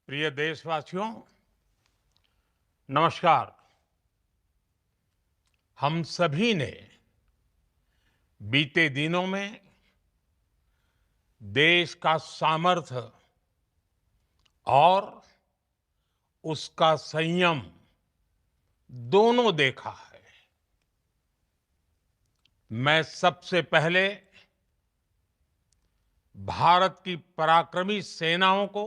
प्रिय देशवासियों, नमस्कार। हम सभी ने बीते दिनों में देश का सामर्थ्य और उसका संयम दोनों देखा है। मैं सबसे पहले भारत की पराक्रमी सेनाओं को,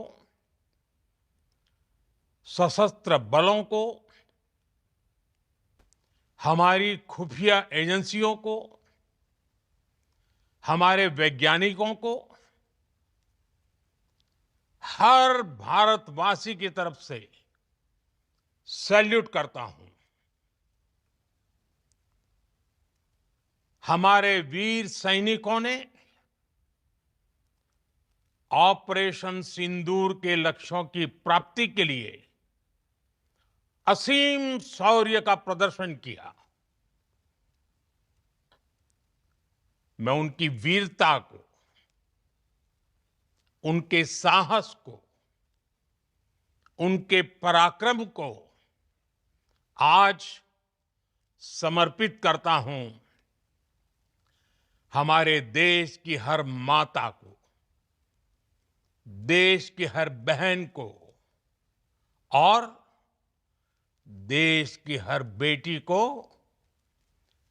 सशस्त्र बलों को, हमारी खुफिया एजेंसियों को, हमारे वैज्ञानिकों को, हर भारतवासी की तरफ से सैल्यूट करता हूं। हमारे वीर सैनिकों ने ऑपरेशन सिंदूर के लक्ष्यों की प्राप्ति के लिए असीम शौर्य का प्रदर्शन किया। मैं उनकी वीरता को, उनके साहस को, उनके पराक्रम को आज समर्पित करता हूं। हमारे देश की हर माता को, देश की हर बहन को और देश की हर बेटी को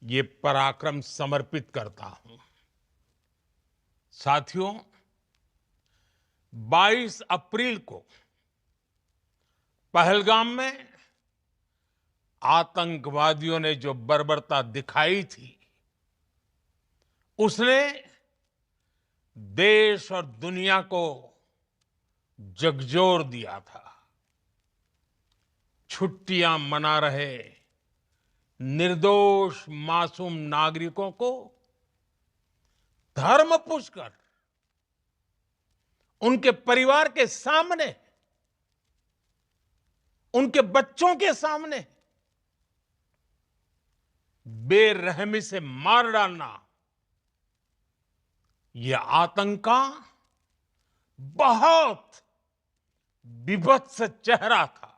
ये पराक्रम समर्पित करता हूं। साथियों, 22 अप्रैल को पहलगाम में आतंकवादियों ने जो बर्बरता दिखाई थी, उसने देश और दुनिया को झकझोर दिया था। छुट्टियां मना रहे निर्दोष मासूम नागरिकों को धर्म पूछकर उनके परिवार के सामने, उनके बच्चों के सामने बेरहमी से मार डालना, यह आतंक का बहुत बीभत्स चेहरा था,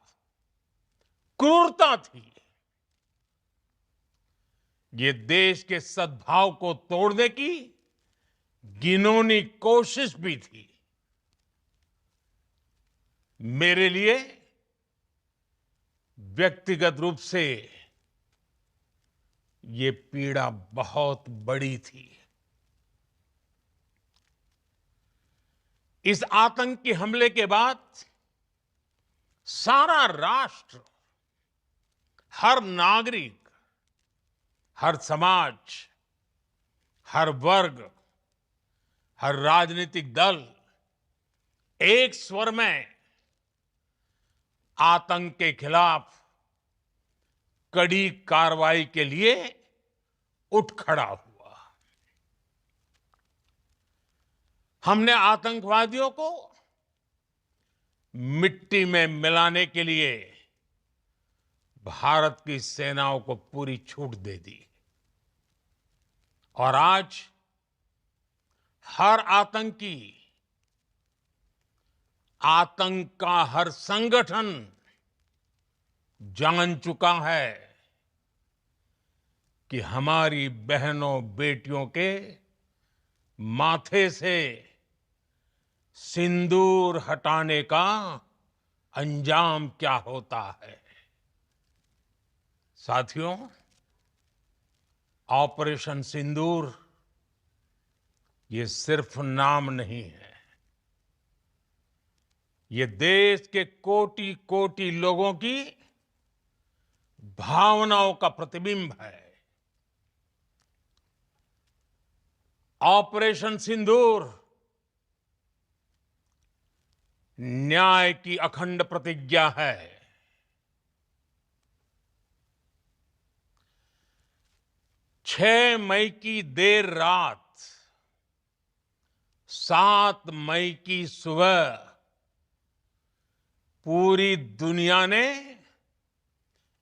क्रूरता थी। ये देश के सद्भाव को तोड़ने की घिनौनी कोशिश भी थी। मेरे लिए व्यक्तिगत रूप से ये पीड़ा बहुत बड़ी थी। इस आतंकी हमले के बाद सारा राष्ट्र, हर नागरिक, हर समाज, हर वर्ग, हर राजनीतिक दल एक स्वर में आतंक के खिलाफ कड़ी कार्रवाई के लिए उठ खड़ा हुआ। हमने आतंकवादियों को मिट्टी में मिलाने के लिए भारत की सेनाओं को पूरी छूट दे दी और आज हर आतंकी, आतंक का हर संगठन जान चुका है कि हमारी बहनों बेटियों के माथे से सिंदूर हटाने का अंजाम क्या होता है। साथियों, ऑपरेशन सिंदूर ये सिर्फ नाम नहीं है, ये देश के कोटि कोटि लोगों की भावनाओं का प्रतिबिंब है। ऑपरेशन सिंदूर न्याय की अखंड प्रतिज्ञा है। 6 मई की देर रात, 7 मई की सुबह पूरी दुनिया ने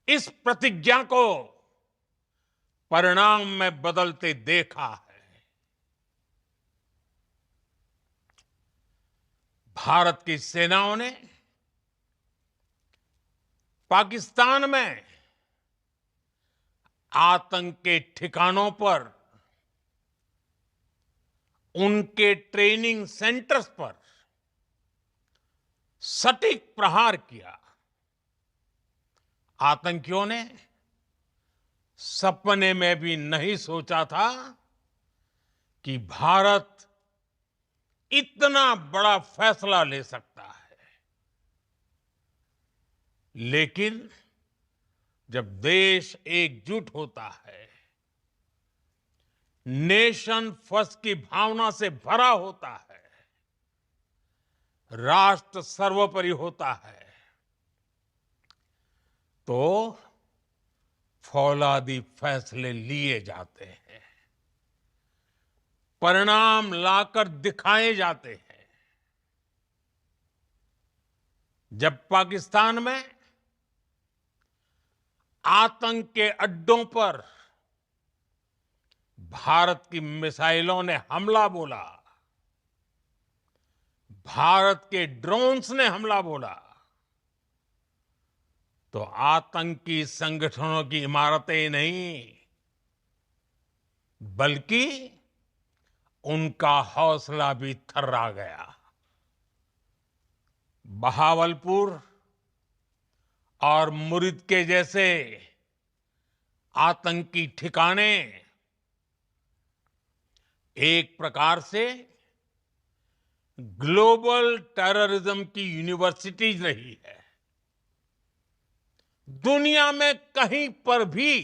इस प्रतिज्ञा को परिणाम में बदलते देखा है। भारत की सेनाओं ने पाकिस्तान में आतंक के ठिकानों पर, उनके ट्रेनिंग सेंटर्स पर सटीक प्रहार किया। आतंकियों ने सपने में भी नहीं सोचा था कि भारत इतना बड़ा फैसला ले सकता है। लेकिन जब देश एकजुट होता है, नेशन फर्स्ट की भावना से भरा होता है, राष्ट्र सर्वोपरि होता है, तो फौलादी फैसले लिए जाते हैं, परिणाम लाकर दिखाए जाते हैं। जब पाकिस्तान में आतंक के अड्डों पर भारत की मिसाइलों ने हमला बोला, भारत के ड्रोन्स ने हमला बोला, तो आतंकी संगठनों की इमारतें नहीं, बल्कि उनका हौसला भी थर्रा गया। बहावलपुर और मुरिद के जैसे आतंकी ठिकाने एक प्रकार से ग्लोबल टेररिज्म की यूनिवर्सिटीज रही है। दुनिया में कहीं पर भी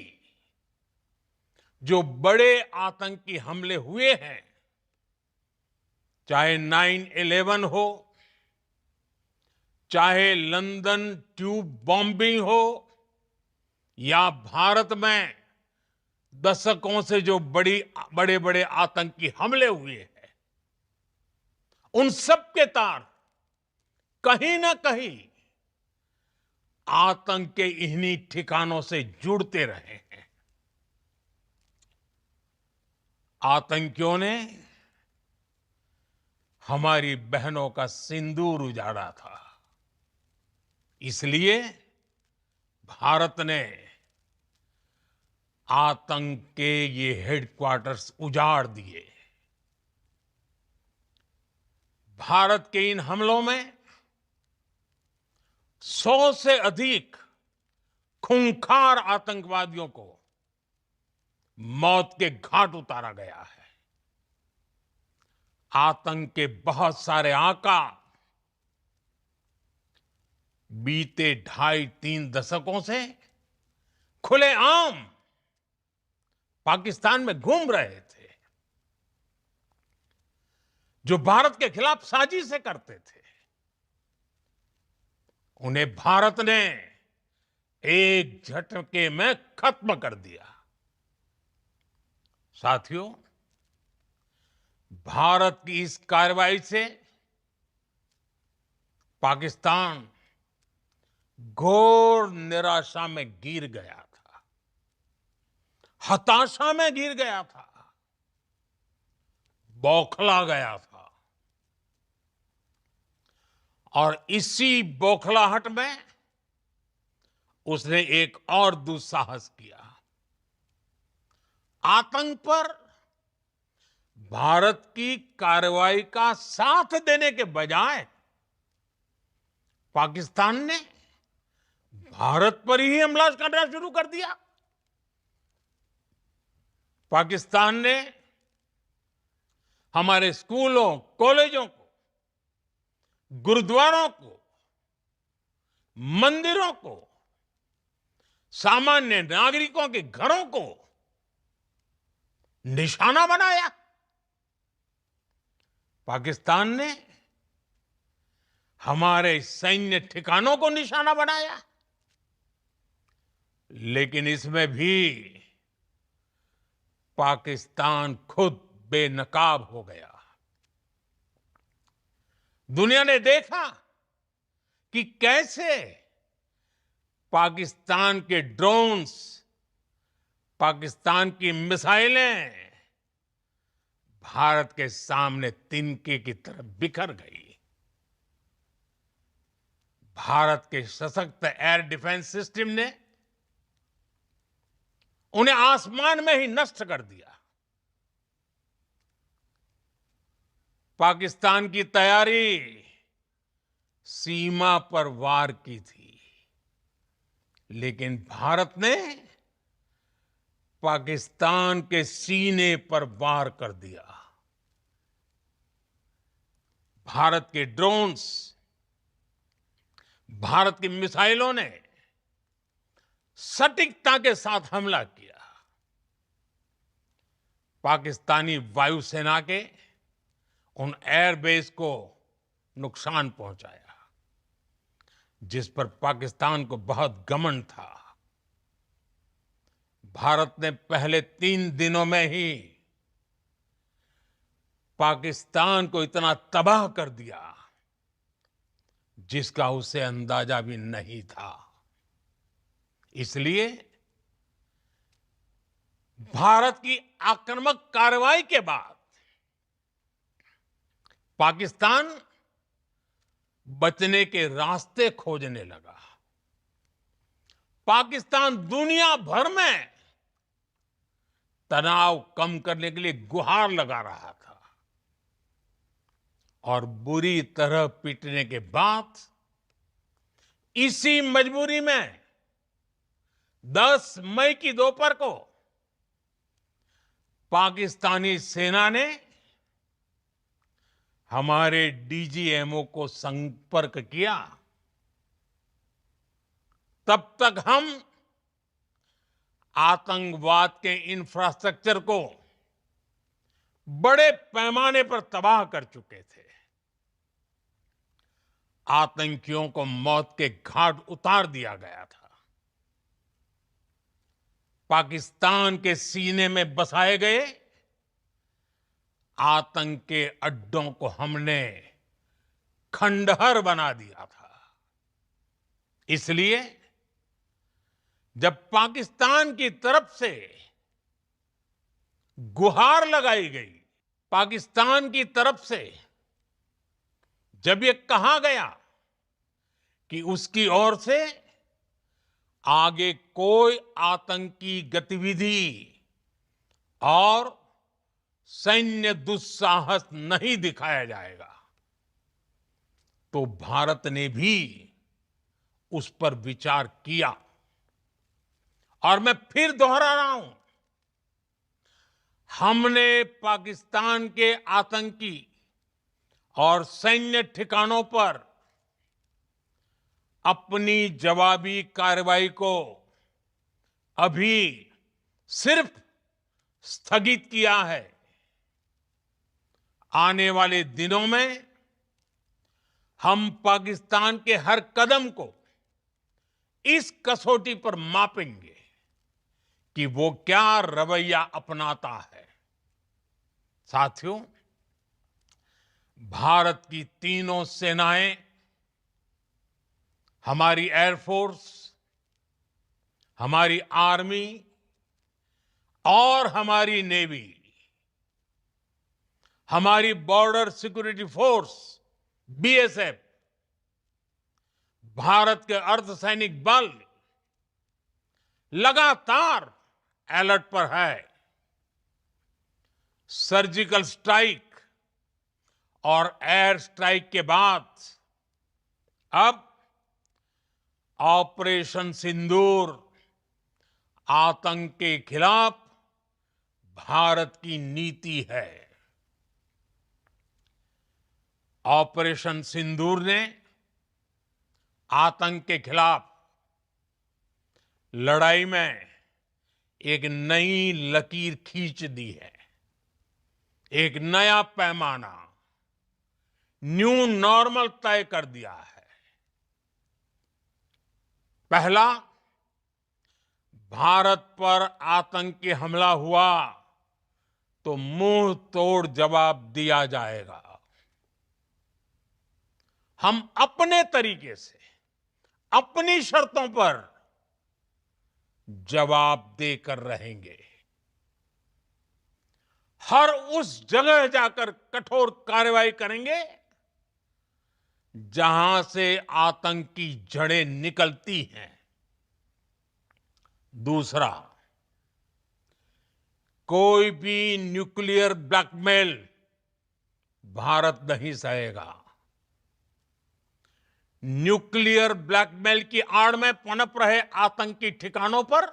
जो बड़े आतंकी हमले हुए हैं, चाहे 9/11 हो, चाहे लंदन ट्यूब बॉम्बिंग हो, या भारत में दशकों से जो बड़े बड़े आतंकी हमले हुए हैं, उन सब के तार कहीं ना कहीं आतंक के इन्हीं ठिकानों से जुड़ते रहे हैं। आतंकियों ने हमारी बहनों का सिंदूर उजाड़ा था, इसलिए भारत ने आतंक के ये हेडक्वार्टर्स उजाड़ दिए। भारत के इन हमलों में 100 से अधिक खूंखार आतंकवादियों को मौत के घाट उतारा गया है। आतंक के बहुत सारे आका बीते 2.5-3 दशकों से खुलेआम पाकिस्तान में घूम रहे थे, जो भारत के खिलाफ साजिशें करते थे। उन्हें भारत ने एक झटके में खत्म कर दिया। साथियों, भारत की इस कार्रवाई से पाकिस्तान घोर निराशा में गिर गया था, हताशा में गिर गया था, बौखला गया था। और इसी बौखलाहट में उसने एक और दुस्साहस किया। आतंक पर भारत की कार्रवाई का साथ देने के बजाय पाकिस्तान ने भारत पर ही हमला करना शुरू कर दिया। पाकिस्तान ने हमारे स्कूलों, कॉलेजों को, गुरुद्वारों को, मंदिरों को, सामान्य नागरिकों के घरों को निशाना बनाया। पाकिस्तान ने हमारे सैन्य ठिकानों को निशाना बनाया। लेकिन इसमें भी पाकिस्तान खुद बेनकाब हो गया। दुनिया ने देखा कि कैसे पाकिस्तान के ड्रोन्स, पाकिस्तान की मिसाइलें भारत के सामने तिनके की तरह बिखर गई। भारत के सशक्त एयर डिफेंस सिस्टम ने उन्हें आसमान में ही नष्ट कर दिया। पाकिस्तान की तैयारी सीमा पर वार की थी, लेकिन भारत ने पाकिस्तान के सीने पर वार कर दिया। भारत के ड्रोन्स, भारत की मिसाइलों ने सटीकता के साथ हमला किया। पाकिस्तानी वायुसेना के उन एयरबेस को नुकसान पहुंचाया, जिस पर पाकिस्तान को बहुत घमंड था। भारत ने पहले 3 दिनों में ही पाकिस्तान को इतना तबाह कर दिया, जिसका उसे अंदाजा भी नहीं था। इसलिए भारत की आक्रामक कार्रवाई के बाद पाकिस्तान बचने के रास्ते खोजने लगा। पाकिस्तान दुनिया भर में तनाव कम करने के लिए गुहार लगा रहा था, और बुरी तरह पीटने के बाद इसी मजबूरी में 10 मई की दोपहर को पाकिस्तानी सेना ने हमारे डीजीएमओ को संपर्क किया। तब तक हम आतंकवाद के इंफ्रास्ट्रक्चर को बड़े पैमाने पर तबाह कर चुके थे। आतंकियों को मौत के घाट उतार दिया गया था। पाकिस्तान के सीने में बसाए गए आतंक के अड्डों को हमने खंडहर बना दिया था। इसलिए जब पाकिस्तान की तरफ से गुहार लगाई गई, पाकिस्तान की तरफ से जब ये कहा गया कि उसकी ओर से आगे कोई आतंकी गतिविधि और सैन्य दुस्साहस नहीं दिखाया जाएगा, तो भारत ने भी उस पर विचार किया। और मैं फिर दोहरा रहा हूं, हमने पाकिस्तान के आतंकी और सैन्य ठिकानों पर अपनी जवाबी कार्रवाई को अभी सिर्फ स्थगित किया है। आने वाले दिनों में हम पाकिस्तान के हर कदम को इस कसौटी पर मापेंगे कि वो क्या रवैया अपनाता है। साथियों, भारत की तीनों सेनाएं, हमारी एयरफोर्स, हमारी आर्मी और हमारी नेवी, हमारी border security force BSF, Bharat के अर्धसैनिक बल लगातार अलर्ट पर है। सर्जिकल स्ट्राइक और एयर स्ट्राइक के बाद अब ऑपरेशन सिंदूर आतंक के खिलाफ भारत की नीति है। ऑपरेशन सिंदूर ने आतंक के खिलाफ लड़ाई में एक नई लकीर खींच दी है, एक नया पैमाना, न्यू नॉर्मल तय कर दिया है। पहला, भारत पर आतंकी हमला हुआ तो मुंह तोड़ जवाब दिया जाएगा। हम अपने तरीके से, अपनी शर्तों पर जवाब देकर रहेंगे। हर उस जगह जाकर कठोर कार्रवाई करेंगे जहां से आतंक की जड़ें निकलती हैं। दूसरा, कोई भी न्यूक्लियर ब्लैकमेल भारत नहीं सहेगा। न्यूक्लियर ब्लैकमेल की आड़ में पनप रहे आतंकी ठिकानों पर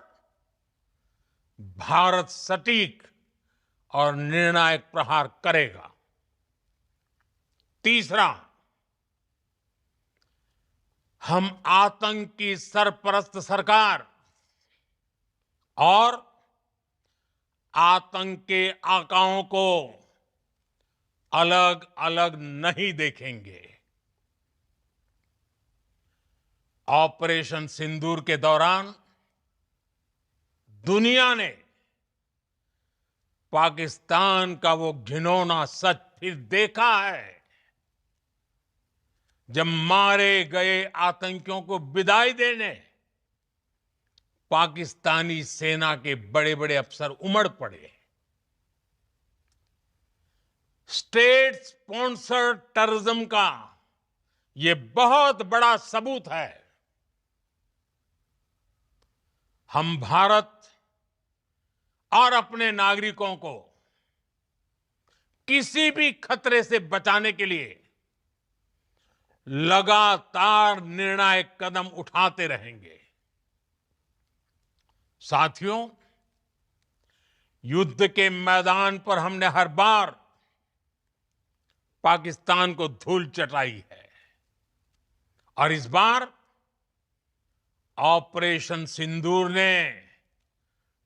भारत सटीक और निर्णायक प्रहार करेगा। तीसरा, हम आतंक की सरपरस्त सरकार और आतंक के आकाओं को अलग अलग नहीं देखेंगे। ऑपरेशन सिंदूर के दौरान दुनिया ने पाकिस्तान का वो घिनौना सच फिर देखा है, जब मारे गए आतंकियों को विदाई देने पाकिस्तानी सेना के बड़े बड़े अफसर उमड़ पड़े। स्टेट स्पॉन्सर्ड टेररिज्म का ये बहुत बड़ा सबूत है। हम भारत और अपने नागरिकों को किसी भी खतरे से बचाने के लिए लगातार निर्णायक कदम उठाते रहेंगे। साथियों, युद्ध के मैदान पर हमने हर बार पाकिस्तान को धूल चटाई है और इस बार ऑपरेशन सिंदूर ने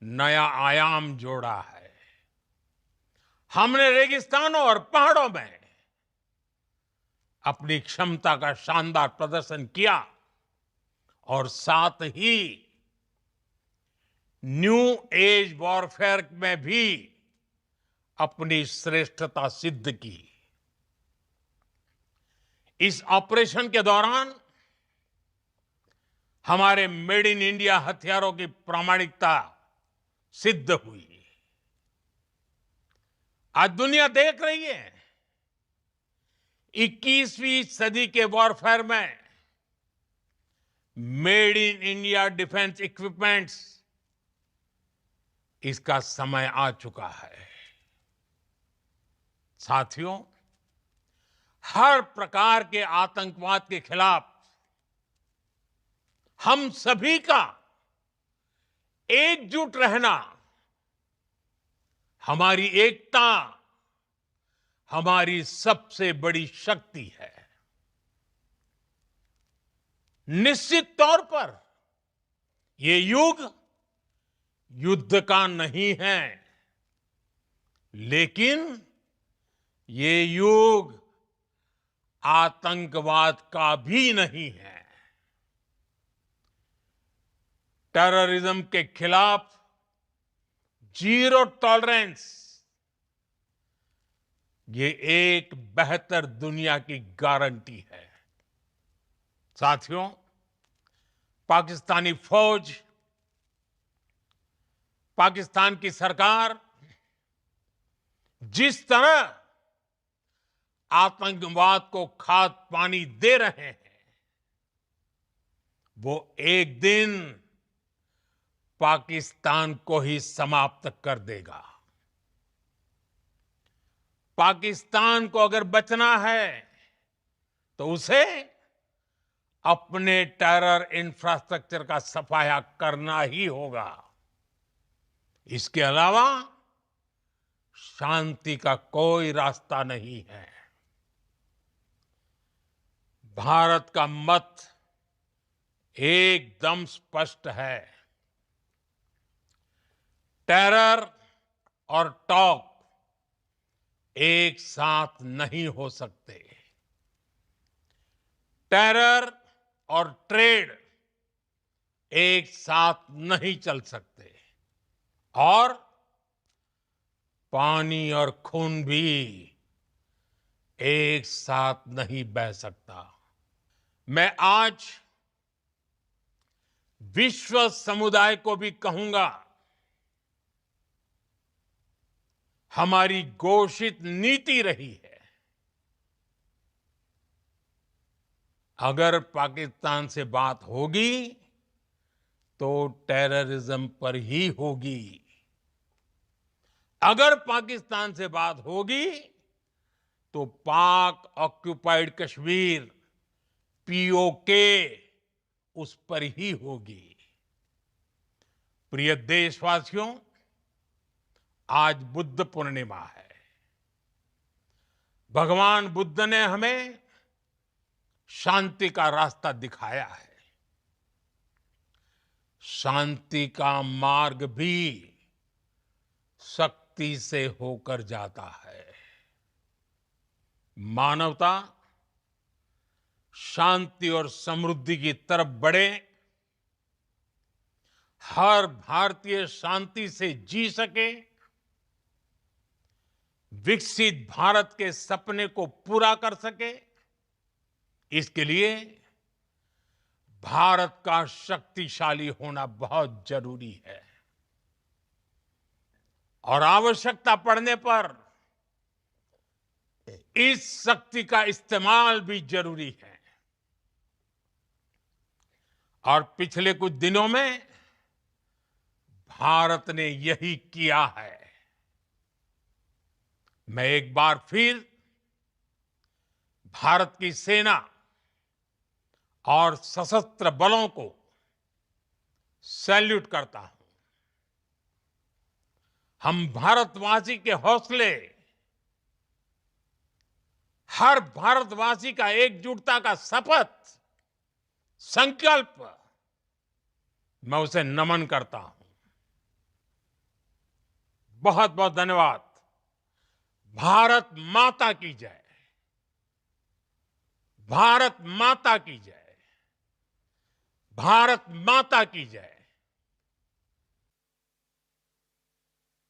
नया आयाम जोड़ा है। हमने रेगिस्तानों और पहाड़ों में अपनी क्षमता का शानदार प्रदर्शन किया और साथ ही न्यू एज वॉरफेयर में भी अपनी श्रेष्ठता सिद्ध की। इस ऑपरेशन के दौरान हमारे मेड इन इंडिया हथियारों की प्रामाणिकता सिद्ध हुई। आज दुनिया देख रही है 21वीं सदी के वॉरफेयर में made in India defence equipments, इसका समय आ चुका है। साथियों, हर प्रकार के आतंकवाद के खिलाफ हम सभी का एकजुट रहना, हमारी एकता हमारी सबसे बड़ी शक्ति है। निश्चित तौर पर ये युग युद्ध का नहीं है, लेकिन ये युग आतंकवाद का भी नहीं है। टेररिज्म के खिलाफ जीरो टॉलरेंस, ये एक बेहतर दुनिया की गारंटी है। साथियों, पाकिस्तानी फौज, पाकिस्तान की सरकार जिस तरह आतंकवाद को खाद पानी दे रहे हैं, वो एक दिन पाकिस्तान को ही समाप्त कर देगा। पाकिस्तान को अगर बचना है तो उसे अपने टेरर इंफ्रास्ट्रक्चर का सफाया करना ही होगा। इसके अलावा शांति का कोई रास्ता नहीं है। भारत का मत एकदम स्पष्ट है। टेरर और टॉक एक साथ नहीं हो सकते। टेरर और ट्रेड एक साथ नहीं चल सकते और पानी और खून भी एक साथ नहीं बह सकता। मैं आज विश्व समुदाय को भी कहूंगा, हमारी घोषित नीति रही है अगर पाकिस्तान से बात होगी तो टेररिज्म पर ही होगी। अगर पाकिस्तान से बात होगी तो पाक ऑक्युपाइड कश्मीर पीओके उस पर ही होगी। प्रिय देशवासियों, आज बुद्ध पूर्णिमा है। भगवान बुद्ध ने हमें शांति का रास्ता दिखाया है। शांति का मार्ग भी शक्ति से होकर जाता है। मानवता शांति और समृद्धि की तरफ बढ़े, हर भारतीय शांति से जी सके, विकसित भारत के सपने को पूरा कर सके, इसके लिए भारत का शक्तिशाली होना बहुत जरूरी है। और आवश्यकता पड़ने पर इस शक्ति का इस्तेमाल भी जरूरी है। और पिछले कुछ दिनों में भारत ने यही किया है। मैं एक बार फिर भारत की सेना और सशस्त्र बलों को सैल्यूट करता हूं। हम भारतवासी के हौसले, हर भारतवासी का एकजुटता का शपथ, संकल्प, मैं उसे नमन करता हूं। बहुत बहुत धन्यवाद। भारत माता की जय। भारत माता की जय। भारत माता की जय।